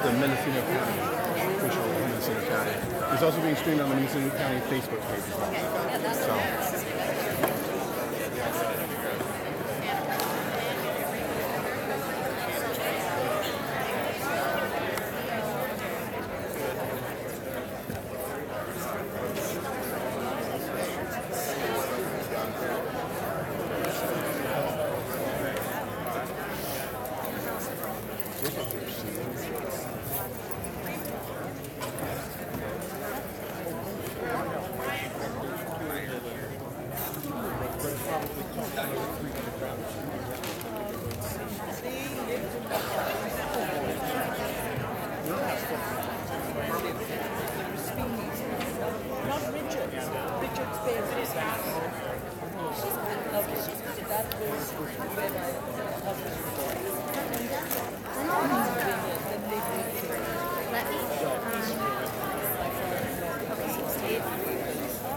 the Mendocino County, official of Mendocino County. It's also being streamed on the Mendocino County Facebook page as well. So.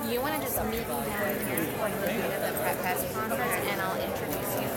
You want to just meet me down here for the press conference, and I'll introduce you.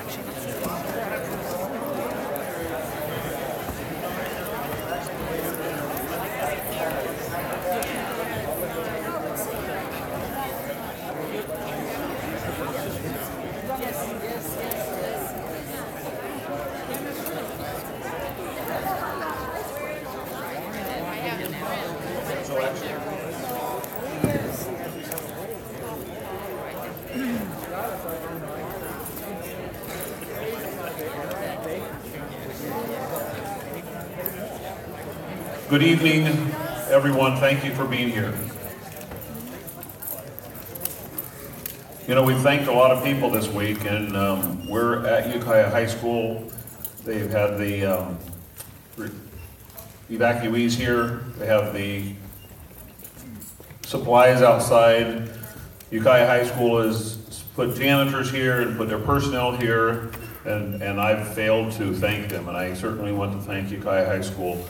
Good evening, everyone. Thank you for being here. You know, we've thanked a lot of people this week, and we're at Ukiah High School. They've had the evacuees here. They have the supplies outside. Ukiah High School has put janitors here and put their personnel here, and I've failed to thank them, and I certainly want to thank Ukiah High School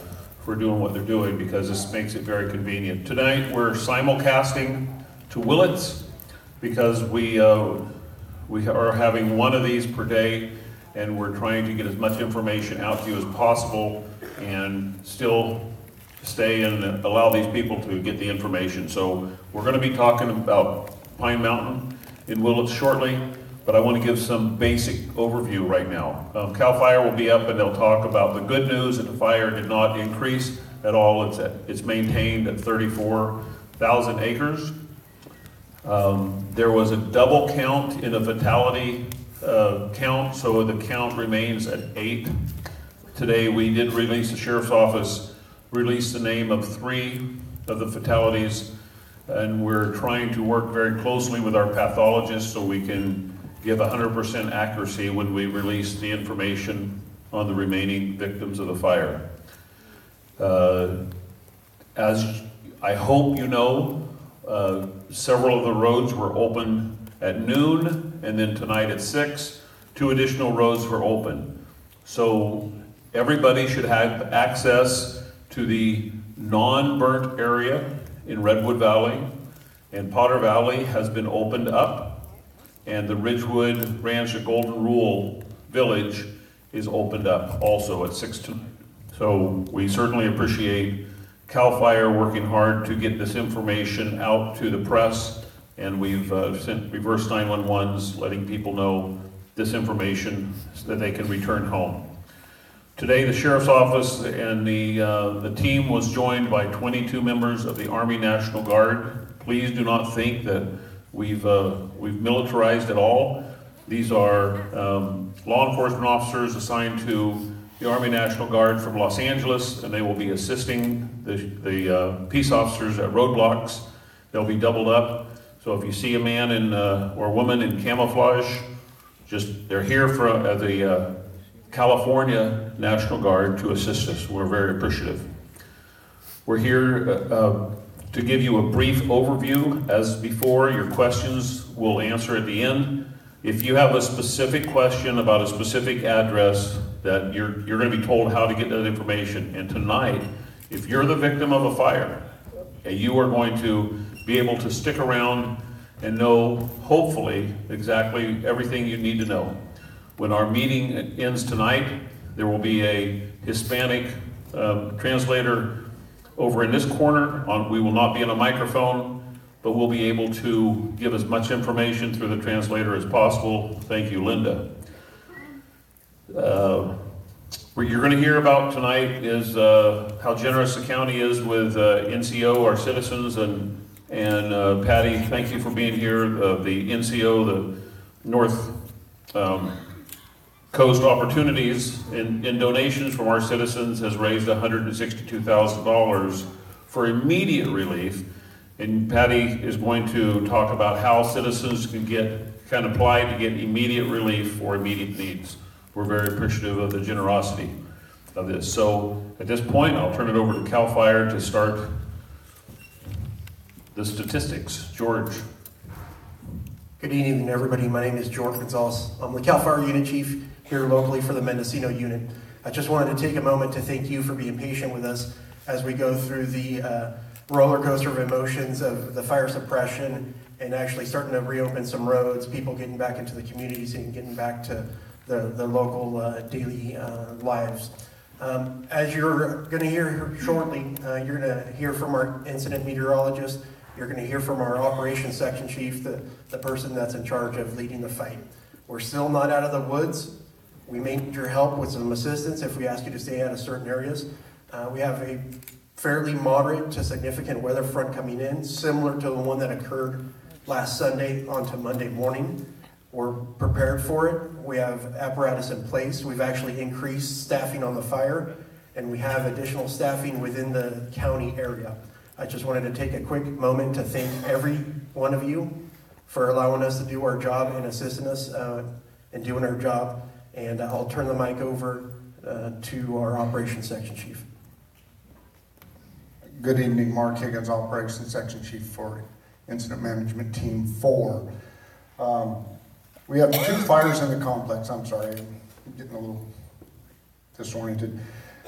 for doing what they're doing, because this makes it very convenient. Tonight we're simulcasting to Willits because we are having one of these per day, and we're trying to get as much information out to you as possible and still stay and allow these people to get the information. So we're going to be talking about Pine Mountain in Willits shortly, but I want to give some basic overview right now. CAL FIRE will be up and they'll talk about the good news that the fire did not increase at all. It's maintained at 34,000 acres. There was a double count in a fatality count, so the count remains at 8. Today we did release, the Sheriff's Office released the name of 3 of the fatalities, and we're trying to work very closely with our pathologists so we can give 100% accuracy when we release the information on the remaining victims of the fire. As I hope you know, several of the roads were open at noon, and then tonight at 6, 2 additional roads were open. So everybody should have access to the non-burnt area in Redwood Valley, and Potter Valley has been opened up, and the Ridgewood Ranch at Golden Rule Village is opened up also at 6 tonight. So we certainly appreciate CAL FIRE working hard to get this information out to the press, and we've sent reverse 911s letting people know this information so that they can return home. Today the Sheriff's Office and the team was joined by 22 members of the Army National Guard. Please do not think that we've militarized at all. These are law enforcement officers assigned to the Army National Guard from Los Angeles, and they will be assisting the peace officers at roadblocks. They'll be doubled up. So if you see a man or woman in camouflage, they're here for the California National Guard to assist us. We're very appreciative. We're here to give you a brief overview. As before, your questions we'll answer at the end. If you have a specific question about a specific address that you're going to be told how to get that information. And tonight, if you're the victim of a fire, you are going to be able to stick around and know, hopefully, exactly everything you need to know. When our meeting ends tonight, there will be a Hispanic translator over in this corner. We will not be on a microphone, but we'll be able to give as much information through the translator as possible. Thank you, Linda. What you're going to hear about tonight is how generous the county is with NCO, our citizens, and Patty, thank you for being here. The NCO, the North Coast Opportunities in donations from our citizens has raised $162,000 for immediate relief. And Patty is going to talk about how citizens can apply to get immediate relief for immediate needs. We're very appreciative of the generosity of this. So at this point, I'll turn it over to CAL FIRE to start the statistics. George. Good evening, everybody. My name is George Gonzalez. I'm the CAL FIRE Unit Chief here locally for the Mendocino unit. I just wanted to take a moment to thank you for being patient with us as we go through the roller coaster of emotions of the fire suppression and actually starting to reopen some roads, people getting back into the communities and getting back to the local daily lives. As you're going to hear shortly, you're going to hear from our incident meteorologist. You're going to hear from our operations section chief, the person that's in charge of leading the fight. We're still not out of the woods. We may need your help with some assistance if we ask you to stay out of certain areas. We have a fairly moderate to significant weather front coming in, similar to the one that occurred last Sunday onto Monday morning. We're prepared for it. We have apparatus in place. We've actually increased staffing on the fire, and we have additional staffing within the county area. I just wanted to take a quick moment to thank every one of you for allowing us to do our job and assisting us in doing our job. And I'll turn the mic over to our operations section chief. Good evening, Mark Higgins, Operations Section Chief for Incident Management Team 4. We have 2 fires in the complex. I'm sorry, I'm getting a little disoriented.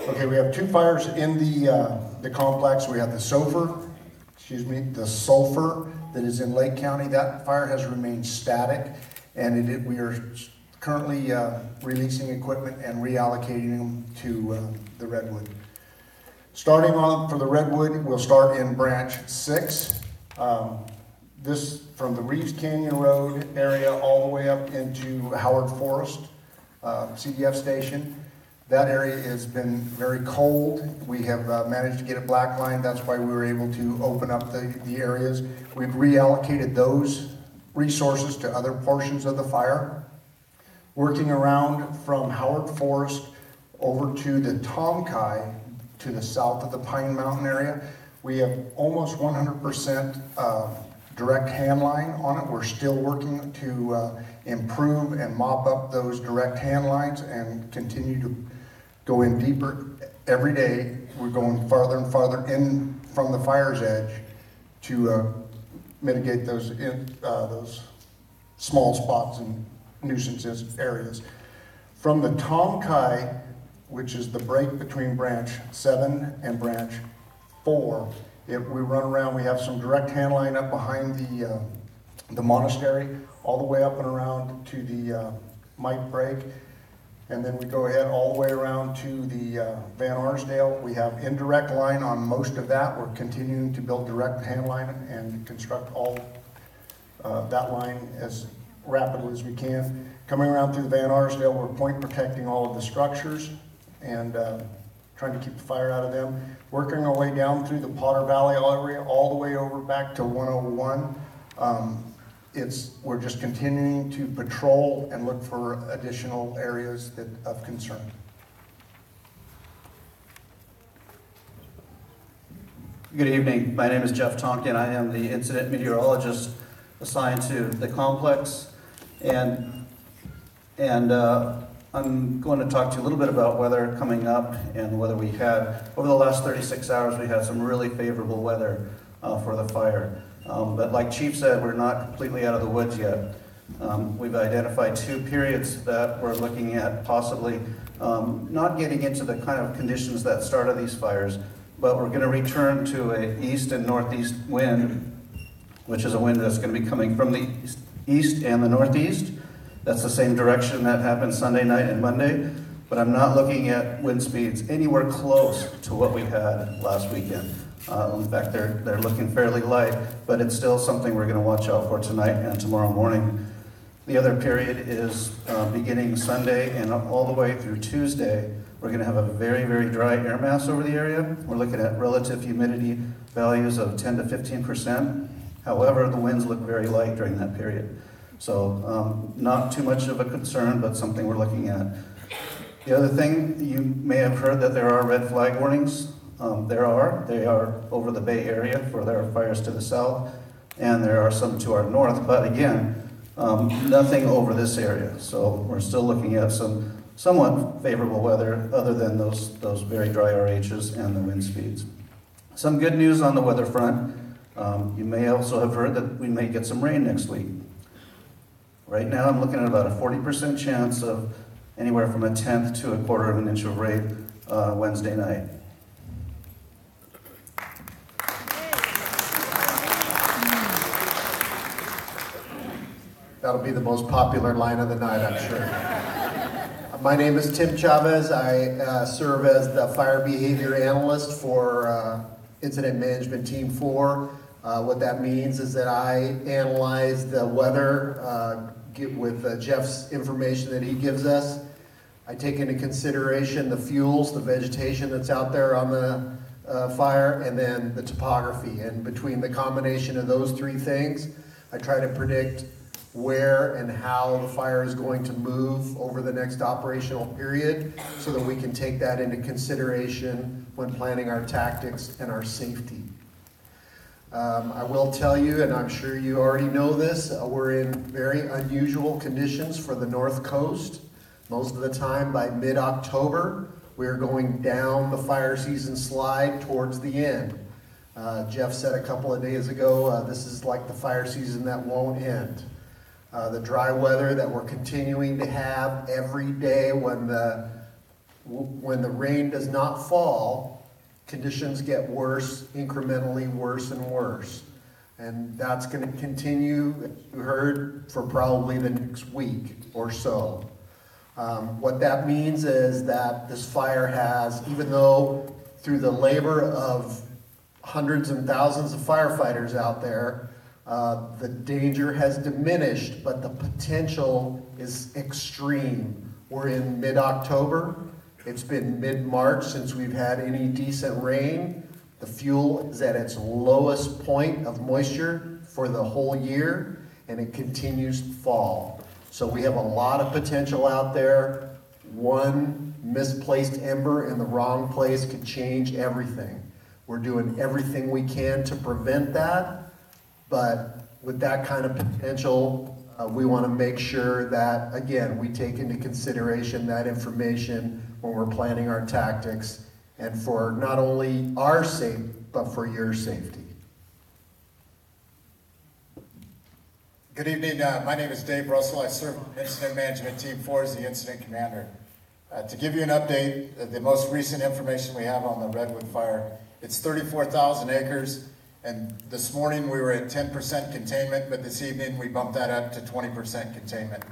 Okay, we have 2 fires in the complex. We have the sulfur that is in Lake County. That fire has remained static, and we are currently releasing equipment and reallocating them to the Redwood. Starting on for the Redwood, we'll start in branch 6. This from the Reeves Canyon Road area all the way up into Howard Forest CDF station. That area has been very cold. We have managed to get it black lined. That's why we were able to open up the areas. We've reallocated those resources to other portions of the fire. Working around from Howard Forest over to the Tomkai to the south of the Pine Mountain area, we have almost 100% direct hand line on it. We're still working to improve and mop up those direct hand lines and continue to go in deeper every day. We're going farther and farther in from the fire's edge to mitigate those small spots and nuisances areas. From the Tomkai, which is the break between branch 7 and branch 4, we run around. We have some direct hand line up behind the monastery, all the way up and around to the Mike break, and then we go ahead all the way around to the Van Arsdale. We have indirect line on most of that. We're continuing to build direct hand line and construct all that line as rapidly as we can. Coming around through the Van Arsdale, we're point protecting all of the structures and trying to keep the fire out of them. Working our way down through the Potter Valley area, all the way over back to 101. We're just continuing to patrol and look for additional areas of concern. Good evening. My name is Jeff Tonkin. I am the incident meteorologist assigned to the complex, and I'm going to talk to you a little bit about weather coming up and whether we had, over the last 36 hours, we had some really favorable weather for the fire. But like Chief said, we're not completely out of the woods yet. We've identified 2 periods that we're looking at possibly not getting into the kind of conditions that started these fires, but we're going to return to an east and northeast wind, which is a wind that's going to be coming from the east and the northeast. That's the same direction that happened Sunday night and Monday, but I'm not looking at wind speeds anywhere close to what we had last weekend. In fact, they're looking fairly light, but it's still something we're going to watch out for tonight and tomorrow morning. The other period is beginning Sunday and all the way through Tuesday. We're going to have a very, very dry air mass over the area. We're looking at relative humidity values of 10 to 15%. However, the winds look very light during that period. So not too much of a concern, but something we're looking at. The other thing, you may have heard that there are red flag warnings. They are over the Bay Area for there are fires to the south, and there are some to our north, but again, nothing over this area. So we're still looking at some somewhat favorable weather other than those very dry RHs and the wind speeds. Some good news on the weather front. You may also have heard that we may get some rain next week. Right now I'm looking at about a 40% chance of anywhere from 1/10 to 1/4 of an inch of rain Wednesday night. That'll be the most popular line of the night, I'm sure. My name is Tim Chavez. I serve as the Fire Behavior Analyst for Incident Management Team 4. What that means is that I analyze the weather with Jeff's information that he gives us. I take into consideration the fuels, the vegetation that's out there on the fire, and then the topography. And between the combination of those three things, I try to predict where and how the fire is going to move over the next operational period so that we can take that into consideration when planning our tactics and our safety. I will tell you, and I'm sure you already know this, we're in very unusual conditions for the North Coast. Most of the time by mid-October, we're going down the fire season slide towards the end. Jeff said a couple of days ago, this is like the fire season that won't end. The dry weather that we're continuing to have every day when the rain does not fall, conditions get worse, incrementally worse and worse. And that's going to continue, you heard, for probably the next week or so. What that means is that this fire has, even though through the labor of hundreds and thousands of firefighters out there, the danger has diminished, but the potential is extreme. We're in mid-October. It's been mid-March since we've had any decent rain. The fuel is at its lowest point of moisture for the whole year, and it continues to fall. So we have a lot of potential out there. One misplaced ember in the wrong place could change everything. We're doing everything we can to prevent that. But with that kind of potential, we want to make sure that, again, we take into consideration that information when we're planning our tactics and for not only our safety, but for your safety. Good evening. My name is Dave Russell. I serve Incident Management Team 4 as the Incident Commander. To give you an update, the most recent information we have on the Redwood Fire, it's 34,000 acres. And this morning we were at 10% containment, but this evening we bumped that up to 20% containment.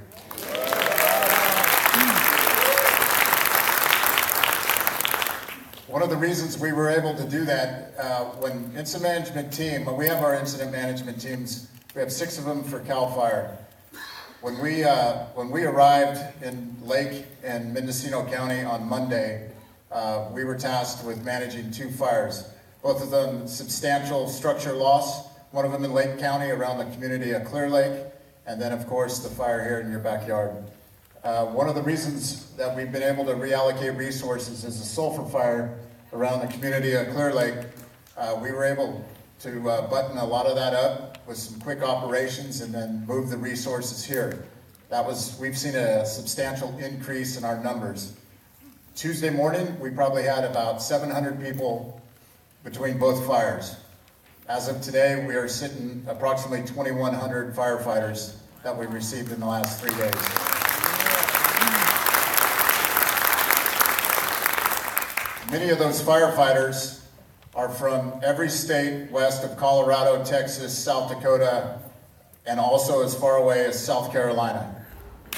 One of the reasons we were able to do that, when incident management team, we have our incident management teams, we have 6 of them for CAL FIRE. When we arrived in Lake and Mendocino County on Monday, we were tasked with managing 2 fires. Both of them substantial structure loss, one of them in Lake County around the community of Clear Lake, and then of course the fire here in your backyard. One of the reasons that we've been able to reallocate resources is the sulfur fire around the community of Clear Lake. We were able to button a lot of that up with some quick operations and then move the resources here. We've seen a substantial increase in our numbers. Tuesday morning, we probably had about 700 people between both fires. As of today, we are sitting approximately 2,100 firefighters that we received in the last 3 days. Many of those firefighters are from every state west of Colorado, Texas, South Dakota, and also as far away as South Carolina.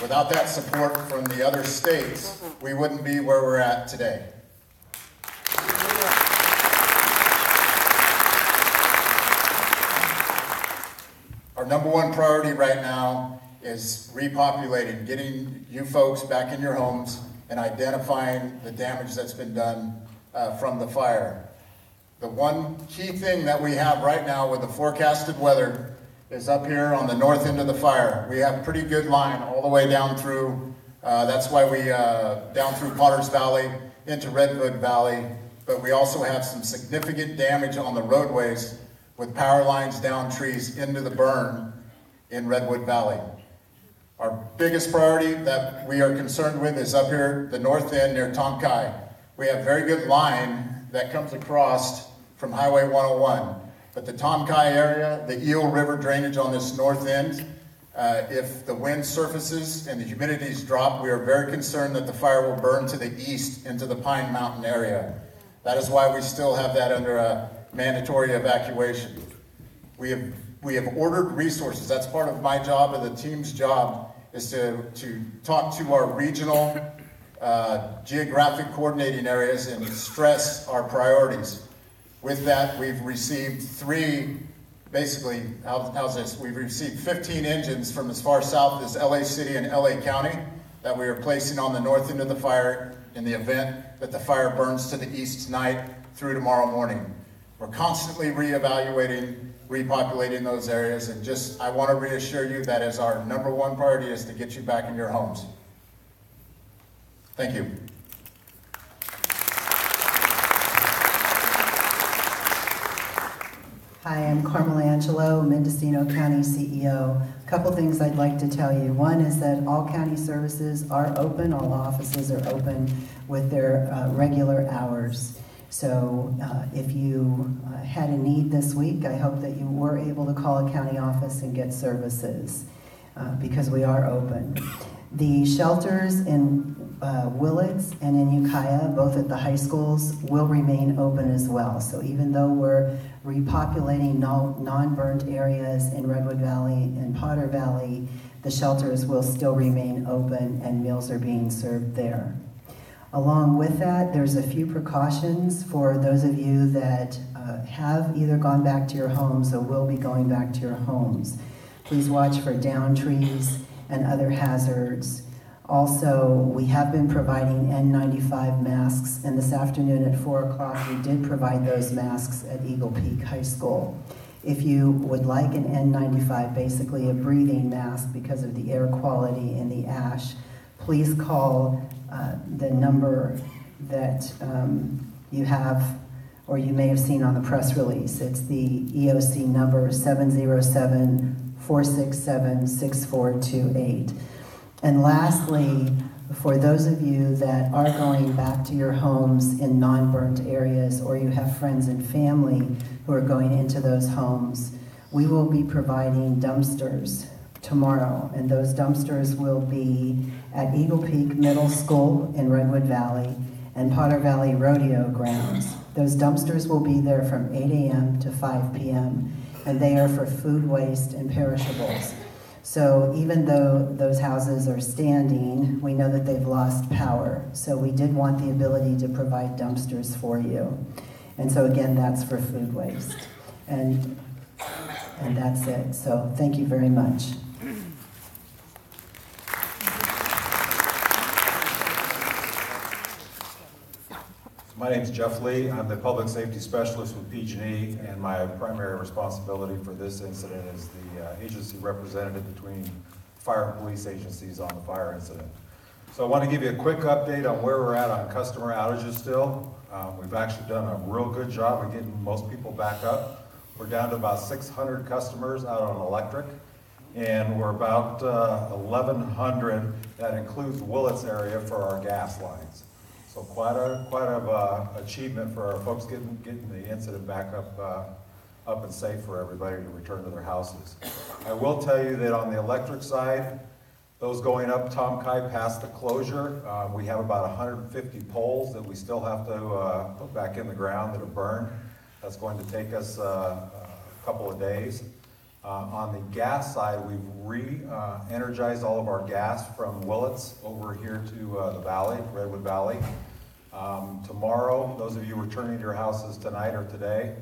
Without that support from the other states, we wouldn't be where we're at today. Our number one priority right now is repopulating, getting you folks back in your homes and identifying the damage that's been done from the fire. The one key thing that we have right now with the forecasted weather is up here on the north end of the fire. We have pretty good line all the way down through, that's why we, down through Potter's Valley into Redwood Valley, but we also have some significant damage on the roadways with power lines down trees into the burn in Redwood Valley. Our biggest priority that we are concerned with is up here, the north end near Tonkai. We have very good line that comes across from Highway 101. But the Tonkai area, the Eel River drainage on this north end, if the wind surfaces and the humidities drop, we are very concerned that the fire will burn to the east into the Pine Mountain area. That is why we still have that under a mandatory evacuation. We have ordered resources. That's part of my job and the team's job is to talk to our regional geographic coordinating areas and stress our priorities. With that, we've received how's this? We've received 15 engines from as far south as LA City and LA County that we are placing on the north end of the fire in the event that the fire burns to the east tonight through tomorrow morning. We're constantly reevaluating, repopulating those areas, and I want to reassure you that is our number one priority is to get you back in your homes. Thank you. Hi, I'm Carmel Angelo, Mendocino County CEO. A couple things I'd like to tell you. One is that all county services are open, all offices are open with their regular hours. So if you had a need this week, I hope that you were able to call a county office and get services because we are open. The shelters in Willits and in Ukiah, both at the high schools, will remain open as well. So even though we're repopulating non-burnt areas in Redwood Valley and Potter Valley, the shelters will still remain open and meals are being served there. Along with that, there's a few precautions for those of you that have either gone back to your homes or will be going back to your homes. Please watch for downed trees and other hazards. Also, we have been providing N95 masks, and this afternoon at 4 o'clock we did provide those masks at Eagle Peak High School. If you would like an N95, basically a breathing mask because of the air quality in the ash, please call the number that you have or you may have seen on the press release. It's the EOC number 707-467-6428. And lastly, for those of you that are going back to your homes in non-burnt areas or you have friends and family who are going into those homes, we will be providing dumpsters tomorrow. And those dumpsters will be at Eagle Peak Middle School in Redwood Valley and Potter Valley Rodeo Grounds. Those dumpsters will be there from 8 a.m. to 5 p.m. and they are for food waste and perishables. So even though those houses are standing, we know that they've lost power. So we did want the ability to provide dumpsters for you. And so again, that's for food waste. And that's it. So thank you very much. My name is Jeff Lee. I'm the Public Safety Specialist with PGE, and my primary responsibility for this incident is the agency representative between fire and police agencies on the fire incident. So I want to give you a quick update on where we're at on customer outages still. We've actually done a real good job of getting most people back up. We're down to about 600 customers out on electric, and we're about 1,100, that includes Willits area, for our gas lines. So quite a achievement for our folks getting the incident back up and safe for everybody to return to their houses. I will tell you that on the electric side, those going up Tom Kai past the closure, we have about 150 poles that we still have to put back in the ground that are burned. That's going to take us a couple of days. On the gas side, we've re-energized all of our gas from Willits over here to the valley, Redwood Valley. Tomorrow, those of you returning to your houses tonight or today,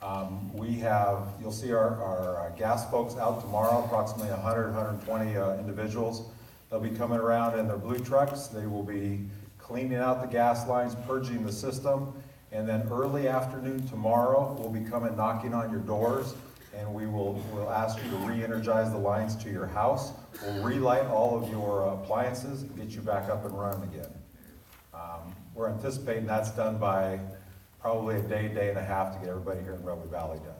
you'll see our gas folks out tomorrow, approximately 100, 120 individuals. They'll be coming around in their blue trucks. They will be cleaning out the gas lines, purging the system, and then early afternoon tomorrow, we'll be coming knocking on your doors, and we'll ask you to re-energize the lines to your house. We'll relight all of your appliances and get you back up and running again. We're anticipating that's done by probably a day, day and a half to get everybody here in Redwood Valley done.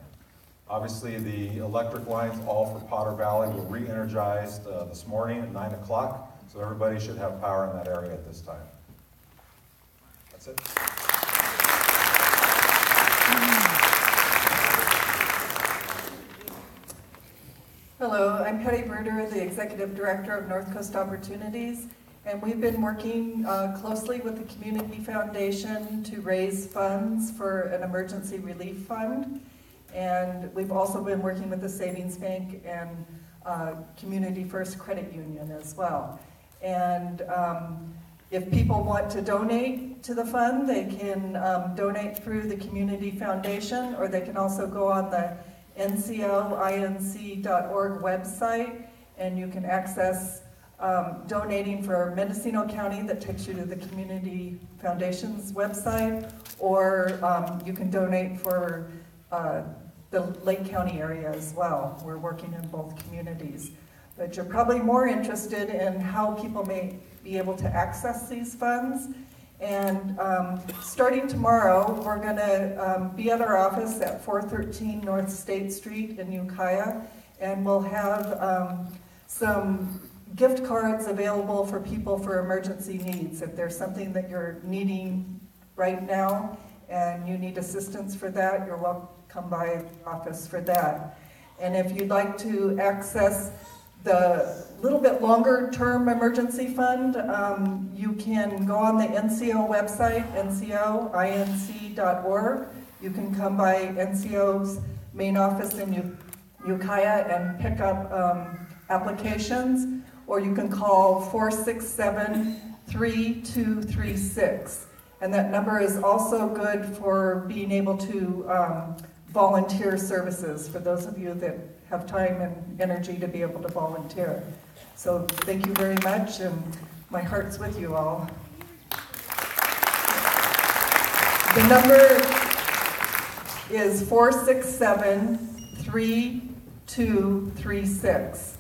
Obviously, the electric lines, all for Potter Valley, were re-energized this morning at 9 o'clock, so everybody should have power in that area at this time. That's it. Hello, I'm Cody Burger, the Executive Director of North Coast Opportunities, and we've been working closely with the Community Foundation to raise funds for an emergency relief fund. And we've also been working with the Savings Bank and Community First Credit Union as well. And if people want to donate to the fund, they can donate through the Community Foundation, or they can also go on the NCOINC.org website, and you can access donating for Mendocino County. That takes you to the Community Foundation's website, or you can donate for the Lake County area as well. We're working in both communities. But you're probably more interested in how people may be able to access these funds. And starting tomorrow, we're going to be at our office at 413 North State Street in Ukiah, and we'll have some gift cards available for people for emergency needs. If there's something that you're needing right now and you need assistance for that, you're welcome to come by the office for that. And if you'd like to access the little bit longer term emergency fund, you can go on the NCO website, NCOINC.org. You can come by NCO's main office in Ukiah and pick up applications, or you can call 467-3236. And that number is also good for being able to volunteer services for those of you that have time and energy to be able to volunteer. So thank you very much, and my heart's with you all. The number is 467-3236.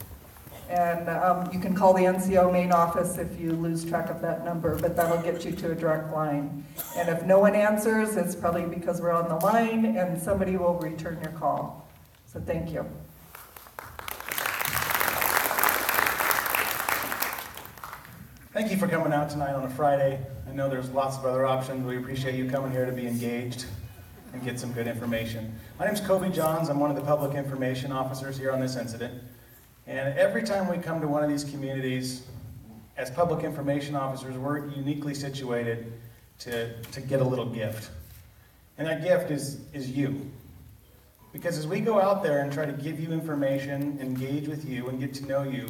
And you can call the NCO main office if you lose track of that number, but that'll get you to a direct line. And if no one answers, it's probably because we're on the line, and somebody will return your call. So thank you. Thank you for coming out tonight on a Friday. I know there's lots of other options. We appreciate you coming here to be engaged and get some good information. My name's Cody Johns. I'm one of the public information officers here on this incident. And every time we come to one of these communities, as public information officers, we're uniquely situated to get a little gift. And that gift is you. Because as we go out there and try to give you information, engage with you, and get to know you,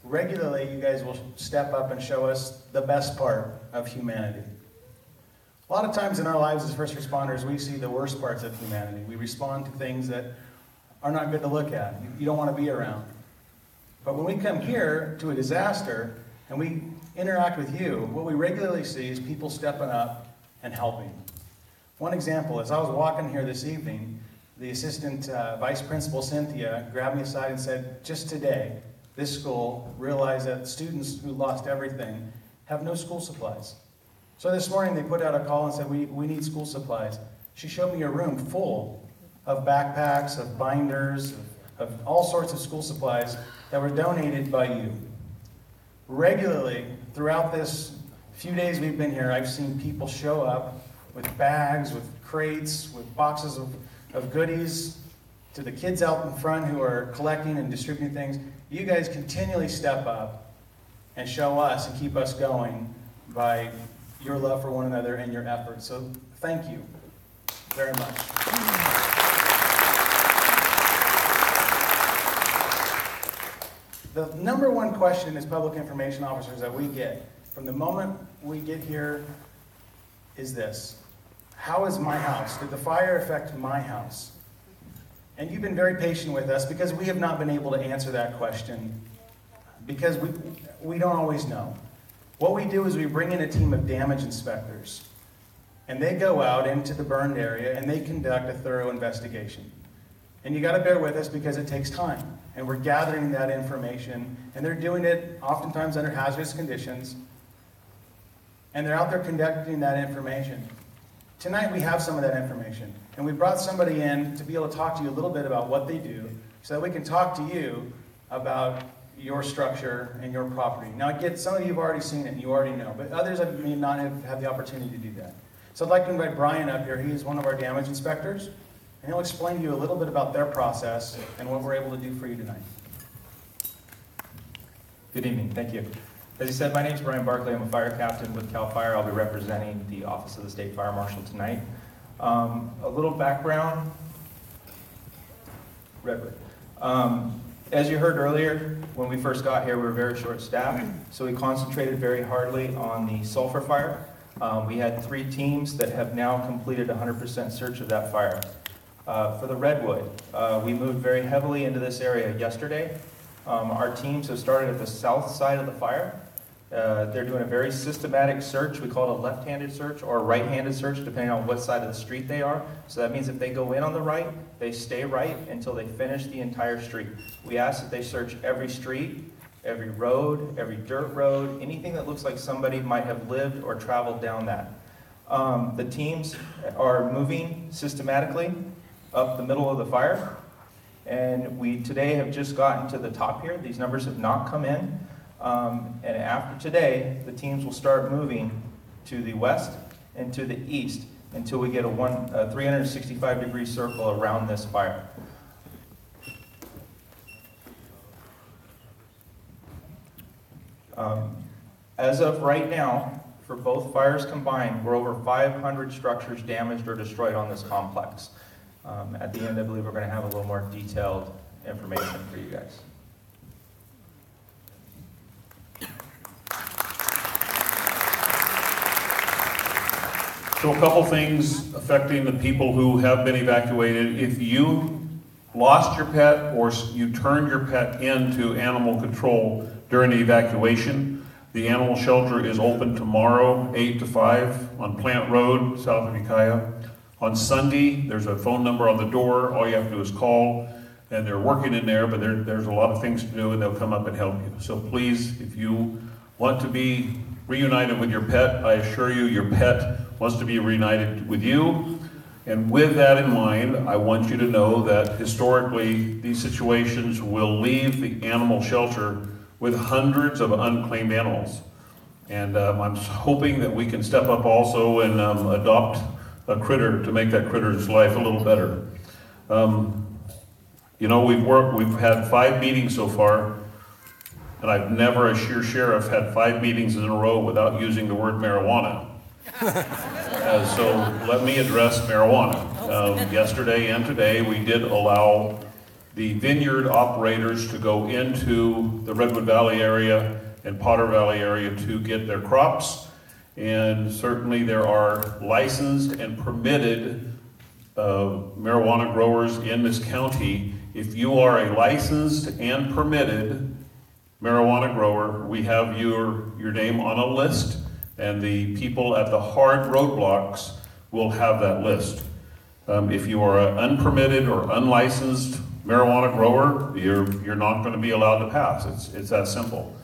regularly you guys will step up and show us the best part of humanity. A lot of times in our lives as first responders, we see the worst parts of humanity. We respond to things that are not good to look at. You don't want to be around. But when we come here to a disaster and we interact with you, what we regularly see is people stepping up and helping. One example is I was walking here this evening, the assistant vice principal, Cynthia, grabbed me aside and said, just today, this school realized that students who lost everything have no school supplies. So this morning they put out a call and said, we need school supplies. She showed me a room full of backpacks, of binders, of all sorts of school supplies that were donated by you. Regularly, throughout this few days we've been here, I've seen people show up with bags, with crates, with boxes of goodies, to the kids out in front who are collecting and distributing things. You guys continually step up and show us and keep us going by your love for one another and your efforts. So thank you very much. The number one question as public information officers that we get from the moment we get here is this: how is my house? Did the fire affect my house? And you've been very patient with us because we have not been able to answer that question because we don't always know. What we do is we bring in a team of damage inspectors, and they go out into the burned area and they conduct a thorough investigation. And you got to bear with us because it takes time, and we're gathering that information, and they're doing it oftentimes under hazardous conditions, and they're out there conducting that information. Tonight we have some of that information, and we brought somebody in to be able to talk to you a little bit about what they do so that we can talk to you about your structure and your property. Now again, some of you have already seen it and you already know, but others may not have had the opportunity to do that. So I'd like to invite Brian up here. He is one of our damage inspectors, and he'll explain to you a little bit about their process and what we're able to do for you tonight. Good evening, thank you. As you said, my name is Brian Barkley. I'm a fire captain with CAL FIRE. I'll be representing the Office of the State Fire Marshal tonight. A little background, Redwood. As you heard earlier, when we first got here, we were very short-staffed, so we concentrated very hardly on the sulfur fire. We had 3 teams that have now completed 100% search of that fire. For the Redwood, we moved very heavily into this area yesterday. Our teams have started at the south side of the fire. They're doing a very systematic search. We call it a left-handed search or a right-handed search, depending on what side of the street they are. So that means if they go in on the right, they stay right until they finish the entire street. We ask that they search every street, every road, every dirt road, anything that looks like somebody might have lived or traveled down that. The teams are moving systematically up the middle of the fire, and we today have just gotten to the top here. These numbers have not come in. And after today, the teams will start moving to the west and to the east until we get a 365-degree circle around this fire. As of right now, for both fires combined, we're over 500 structures damaged or destroyed on this complex. At the end, I believe we're going to have a little more detailed information for you guys. So a couple things affecting the people who have been evacuated. If you lost your pet or you turned your pet into animal control during the evacuation, the animal shelter is open tomorrow, 8 to 5 on Plant Road, south of Ukiah. On Sunday, there's a phone number on the door. All you have to do is call, and they're working in there, but there's a lot of things to do, and they'll come up and help you. So please, if you want to be reunited with your pet, I assure you your pet wants to be reunited with you. And with that in mind, I want you to know that historically these situations will leave the animal shelter with hundreds of unclaimed animals. And I'm hoping that we can step up also and adopt a critter to make that critter's life a little better. You know, we've had 5 meetings so far, and I've never, as your sheriff, had 5 meetings in a row without using the word marijuana. So let me address marijuana. Yesterday and today we did allow the vineyard operators to go into the Redwood Valley area and Potter Valley area to get their crops. And certainly there are licensed and permitted marijuana growers in this county. If you are a licensed and permitted marijuana grower, we have your name on a list, and the people at the hard roadblocks will have that list. If you are an unpermitted or unlicensed marijuana grower, you're not going to be allowed to pass. It's that simple.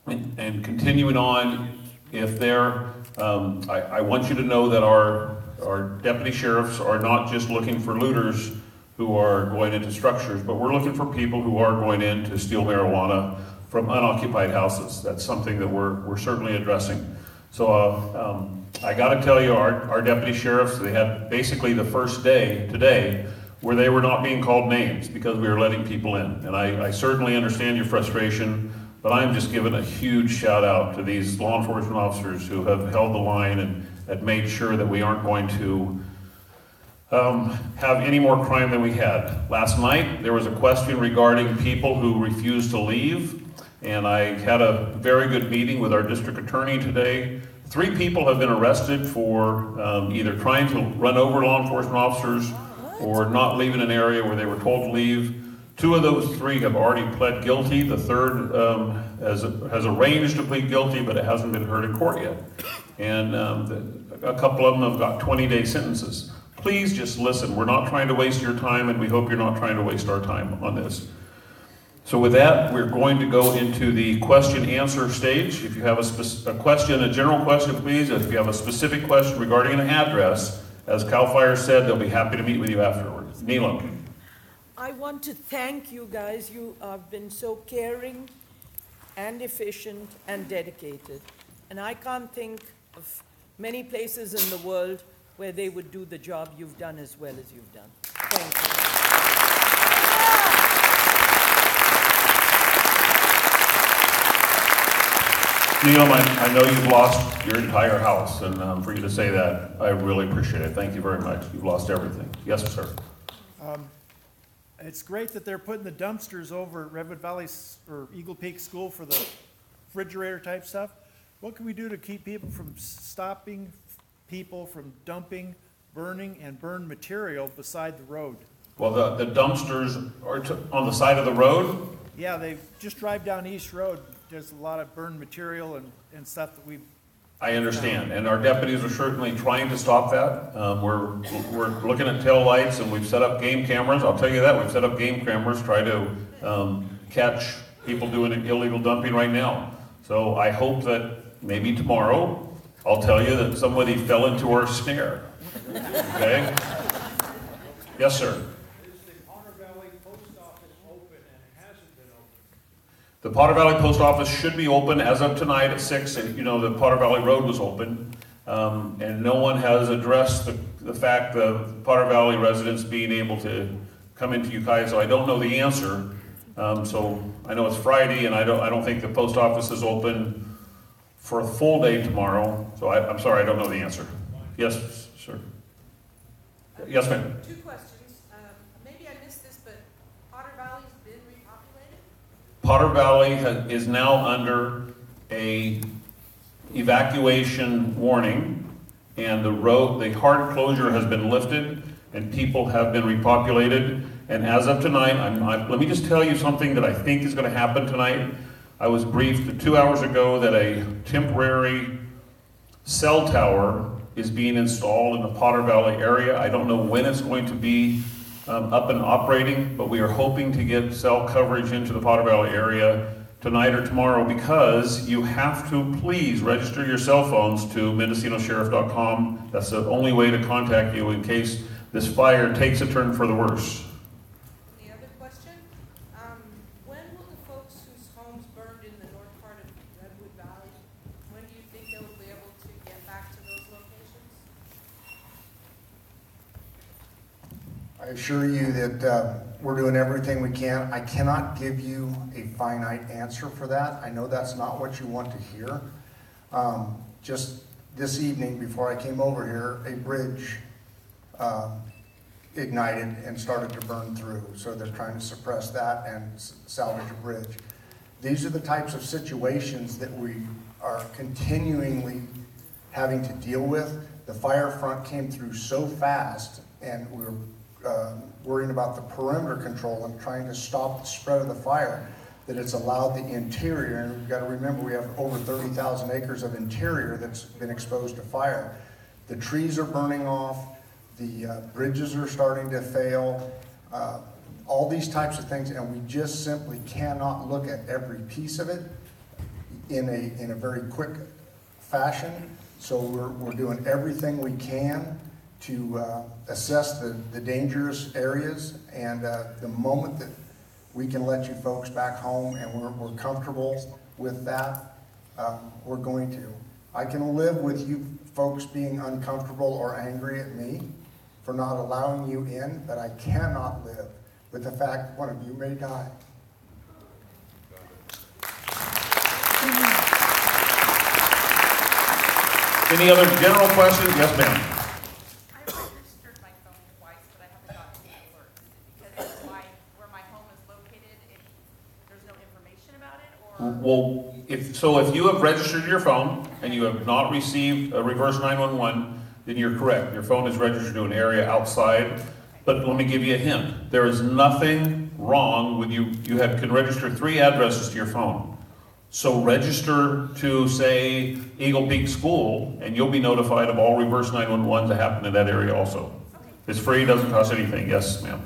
And continuing on, if I want you to know that our deputy sheriffs are not just looking for looters who are going into structures, but we're looking for people who are going in to steal marijuana from unoccupied houses. That's something that we're certainly addressing. So I got to tell you, our deputy sheriffs, they had basically the first day today where they were not being called names because we were letting people in. And I certainly understand your frustration, but I'm just giving a huge shout out to these law enforcement officers who have held the line and made sure that we aren't going to have any more crime than we had. Last night, there was a question regarding people who refused to leave, and I had a very good meeting with our district attorney today. 3 people have been arrested for either trying to run over law enforcement officers or not leaving an area where they were told to leave. 2 of those 3 have already pled guilty. The third has arranged to plead guilty, but it hasn't been heard in court yet. And a couple of them have got 20-day sentences. Please just listen. We're not trying to waste your time, and we hope you're not trying to waste our time on this. So with that, we're going to go into the question-answer stage. If you have a question, a general question, please. If you have a specific question regarding an address, as CAL FIRE said, they'll be happy to meet with you afterwards. Nilo. I want to thank you guys. You have been so caring and efficient and dedicated. And I can't think of many places in the world where they would do the job you've done as well as you've done. Thank you. Neil, I know you've lost your entire house, and for you to say that, I really appreciate it. Thank you very much. You've lost everything. Yes, sir. It's great that they're putting the dumpsters over at Redwood Valley or Eagle Peak School for the refrigerator type stuff. What can we do to keep people from stopping people from dumping, burning, and burned material beside the road? Well, the dumpsters are on the side of the road? Yeah, they just drive down East Road. There's a lot of burned material and stuff that we've... I understand, and our deputies are certainly trying to stop that. We're looking at tail lights, and we've set up game cameras. I'll tell you that, we've set up game cameras, try to catch people doing illegal dumping right now. So I hope that maybe tomorrow, I'll tell you that somebody fell into our snare. Okay? Yes, sir. The Potter Valley Post Office should be open as of tonight at 6. You know, the Potter Valley Road was open, and no one has addressed the fact of Potter Valley residents being able to come into Ukiah, so I don't know the answer. So I know it's Friday, and I don't think the post office is open for a full day tomorrow, so I'm sorry, I don't know the answer. Yes, sir. Yes, ma'am. 2 questions. Maybe I missed this, but Potter Valley's been repopulated? Potter Valley is now under a evacuation warning, and the hard closure has been lifted, and people have been repopulated. And as of tonight, let me just tell you something that I think is going to happen tonight. I was briefed 2 hours ago that a temporary cell tower is being installed in the Potter Valley area. I don't know when it's going to be up and operating, but we are hoping to get cell coverage into the Potter Valley area tonight or tomorrow, because you have to please register your cell phones to MendocinoSheriff.com. That's the only way to contact you in case this fire takes a turn for the worse. The other question, when will the folks whose homes burned in the north part of Redwood Valley, when do you think they will be able to get back to those locations? I assure you that we're doing everything we can. I cannot give you a finite answer for that. I know that's not what you want to hear. Just this evening, before I came over here, a bridge ignited and started to burn through. So they're trying to suppress that and salvage a bridge. These are the types of situations that we are continually having to deal with. The fire front came through so fast, and we were worrying about the perimeter control and trying to stop the spread of the fire, that it's allowed the interior, and we've got to remember we have over 30,000 acres of interior that's been exposed to fire. The trees are burning off, the bridges are starting to fail, all these types of things, and we just simply cannot look at every piece of it in a very quick fashion. So we're doing everything we can to assess the dangerous areas, and the moment that we can let you folks back home and we're comfortable with that, we're going to. I can live with you folks being uncomfortable or angry at me for not allowing you in, but I cannot live with the fact one of you may die. Any other general questions? Yes, ma'am. I registered my phone twice Well, if you have registered your phone and you have not received a reverse 911, then you're correct. Your phone is registered to an area outside. But let me give you a hint. There is nothing wrong with you. You can register 3 addresses to your phone. So register to, say, Eagle Peak School, and you'll be notified of all reverse 911s that happen in that area also. Okay. It's free, doesn't cost anything. Yes, ma'am.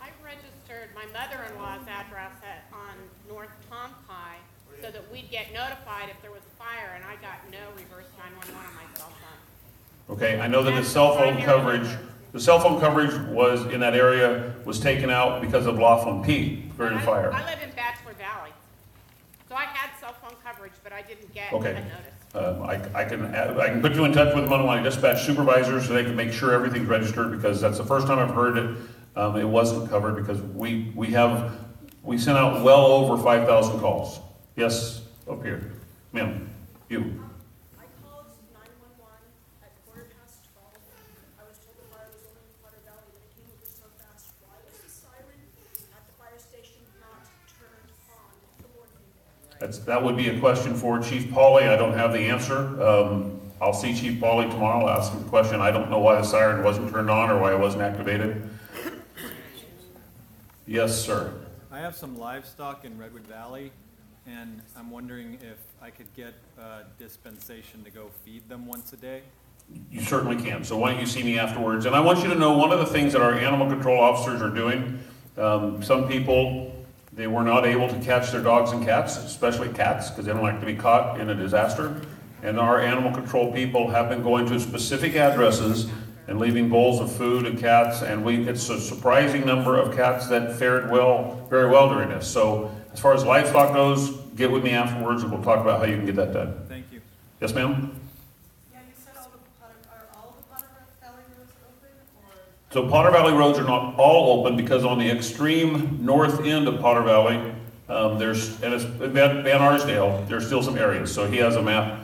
I registered my mother-in-law's address on North Tompi so that we'd get notified if there was a fire, and I got no reverse 911 on my cell phone. Okay, I know that the cell phone coverage was in that area was taken out because of Laughlin Peak during the fire. I live in Bachelor Valley, so I had cell phone coverage, but I didn't get Okay. a notice. I can put you in touch with Mendocino Dispatch supervisors so they can make sure everything's registered, because that's the first time I've heard it. It wasn't covered because we sent out well over 5,000 calls. Yes, up here, ma'am, you. I called 911 at 12:15. I was told the fire was only in Potter Valley, but it came over so fast. Why was the siren at the fire station not turned on to warn people? That would be a question for Chief Pauley. I don't have the answer. I'll see Chief Pauley tomorrow, ask him the question. I don't know why the siren wasn't turned on or why it wasn't activated. Yes, sir. I have some livestock in Redwood Valley, and I'm wondering if I could get a dispensation to go feed them once a day. You certainly can. So why don't you see me afterwards? And I want you to know one of the things that our animal control officers are doing. Some people, they were not able to catch their dogs and cats, especially cats, because they don't like to be caught in a disaster. And our animal control people have been going to specific addresses and leaving bowls of food and cats. And it's a surprising number of cats that fared very well during this. So as far as livestock goes, get with me afterwards and we'll talk about how you can get that done. Thank you. Yes, ma'am? Yeah, you said are all the Potter Valley roads open? So Potter Valley roads are not all open because on the extreme north end of Potter Valley, and it's Van Arsdale, there's still some areas. So he has a map.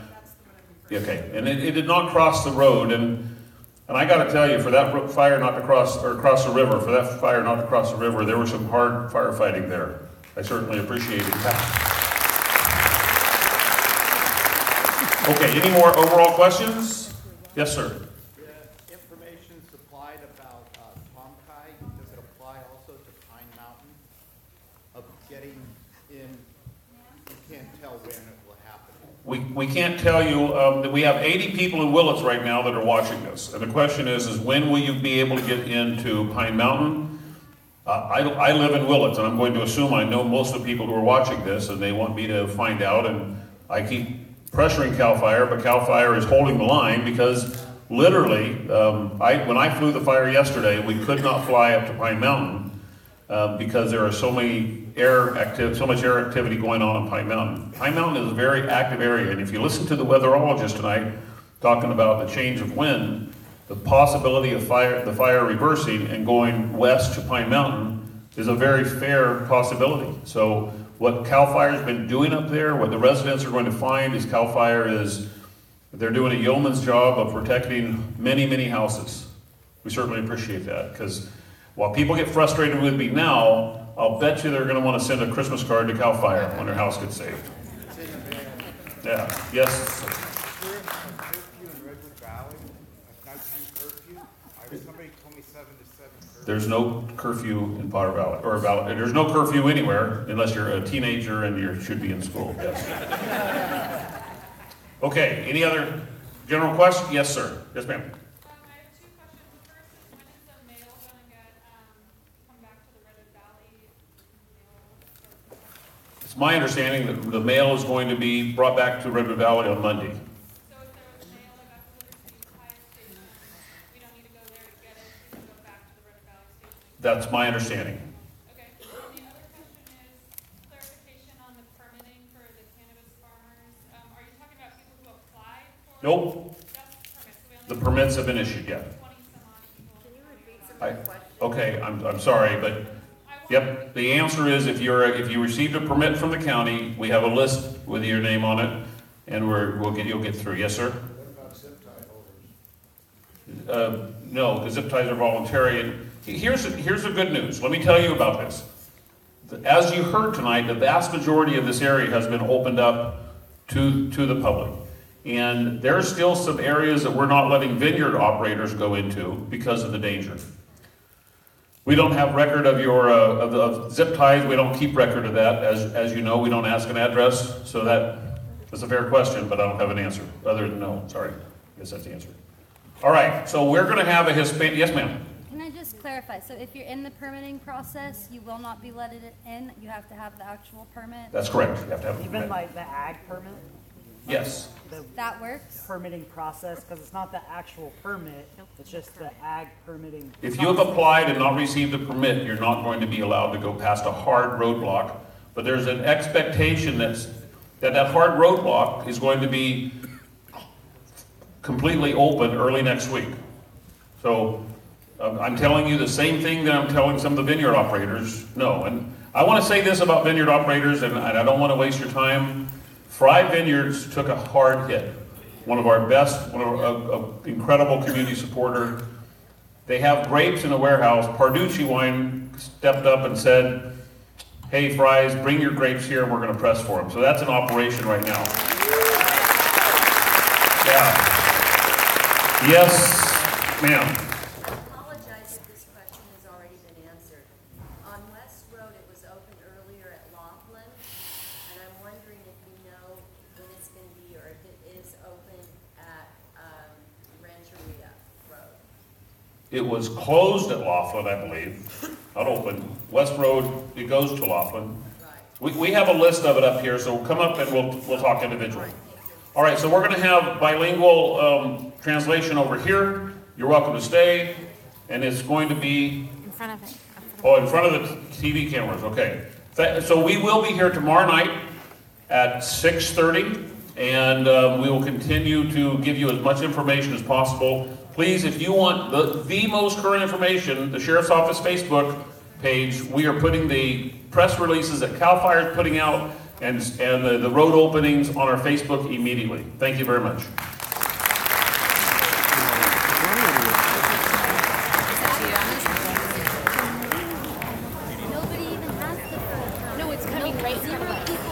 Okay, and it did not cross the road, and I got to tell you, for that fire not to cross the river, there was some hard firefighting there. I certainly appreciated that. Okay, any more overall questions? Yes, sir. The information supplied about Tomkai, does it apply also to Pine Mountain? Of getting in, you can't tell when it will happen. We can't tell you that we have 80 people in Willits right now that are watching this. And the question is when will you be able to get into Pine Mountain? I live in Willits, and I'm going to assume I know most of the people who are watching this, and they want me to find out. And I keep pressuring CAL FIRE, but CAL FIRE is holding the line because literally, when I flew the fire yesterday, we could not fly up to Pine Mountain because there are so much air activity going on in Pine Mountain. Pine Mountain is a very active area, and if you listen to the weatherologist tonight talking about the change of wind, the possibility of the fire reversing and going west to Pine Mountain is a very fair possibility. So what CAL FIRE has been doing up there, what the residents are going to find is CAL FIRE they're doing a yeoman's job of protecting many, many houses. We certainly appreciate that, because while people get frustrated with me now, I'll bet you they're going to want to send a Christmas card to CAL FIRE when their house gets saved. Yeah, yes. There's no curfew in Potter Valley, there's no curfew anywhere unless you're a teenager and you should be in school. Yes. Okay, any other general questions? Yes, sir. Yes, ma'am. I have two questions. The first is, when is the mail going to come back to the Redwood Valley mail? It's my understanding that the mail is going to be brought back to Redwood Valley on Monday. So if there was mail that got delivered to the Ukiah station, we don't need to go there to get it, it can go back to the Redwood Valley station? That's my understanding. Okay. And the other question is clarification on the permitting for the cannabis farmers. Are you talking about people who applied for? Nope. The permits have been issued, yeah. Can you repeat some of the questions? Okay, I'm sorry, but yep, the answer is if you received a permit from the county, we have a list with your name on it, and you'll get through. Yes, sir. What about zip tie holders? No, because zip ties are voluntary. And here's the good news. Let me tell you about this. as you heard tonight, the vast majority of this area has been opened up to the public. And there's still some areas that we're not letting vineyard operators go into because of the danger. We don't have record of your of zip ties. We don't keep record of that. As you know, we don't ask an address. So that's a fair question, but I don't have an answer other than no. Sorry. I guess that's the answer. All right. So we're going to have a Hispanic. Yes, ma'am. Can I just clarify? So if you're in the permitting process, you will not be let it in. You have to have the actual permit. That's correct. You have to have a Even permit. like the ag permit? Yes. That works? Permitting process, because it's not the actual permit, it's just the ag permitting. If you have applied and not received a permit, you're not going to be allowed to go past a hard roadblock. But there's an expectation that hard roadblock is going to be completely open early next week. So I'm telling you the same thing that I'm telling some of the vineyard operators. No, and I want to say this about vineyard operators, and I don't want to waste your time. Fry Vineyards took a hard hit. One of our best, an incredible community supporter. They have grapes in a warehouse. Parducci Wine stepped up and said, hey, Fry's, bring your grapes here and we're going to press for them. So that's in operation right now. Yeah. Yes, ma'am. I apologize if this question has already been answered. On West Road, it was opened earlier at Laughlin, and I'm wondering if you know when it's going to be, or if it is open at Rancheria Road. It was closed at Laughlin, I believe. Not open. West Road, it goes to Laughlin. We have a list of it up here, so come up and we'll talk individually. All right, so we're going to have bilingual translation over here. You're welcome to stay, and it's going to be In front of it. in front of the TV cameras. Okay. So we will be here tomorrow night at 6:30, and we will continue to give you as much information as possible. Please, if you want the most current information, the Sheriff's Office Facebook page, we are putting the press releases that CAL FIRE is putting out and the road openings on our Facebook immediately. Thank you very much. No, it's coming right from us.